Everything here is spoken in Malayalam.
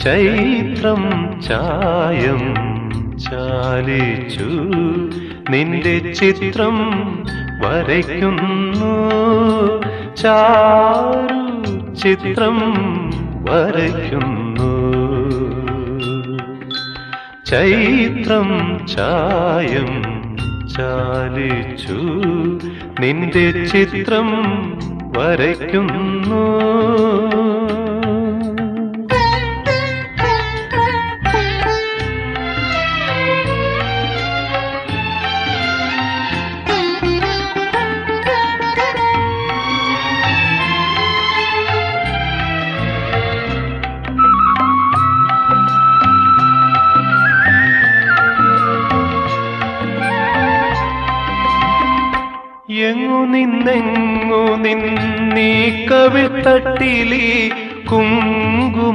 ചൈത്രം ചായം ചാലിച്ചു നിന്റെ ചിത്രം വരയ്ക്കുന്നു, ചാരു ചിത്രം വരയ്ക്കുന്നു. ചൈത്രം ചായം ചാലിച്ചു നിന്റെ ചിത്രം വരയ്ക്കുന്നു. എങ്ങു നിന്നെങ്ങു നിന്നീ കവിൾത്തട്ടിലി കുങ്കുമ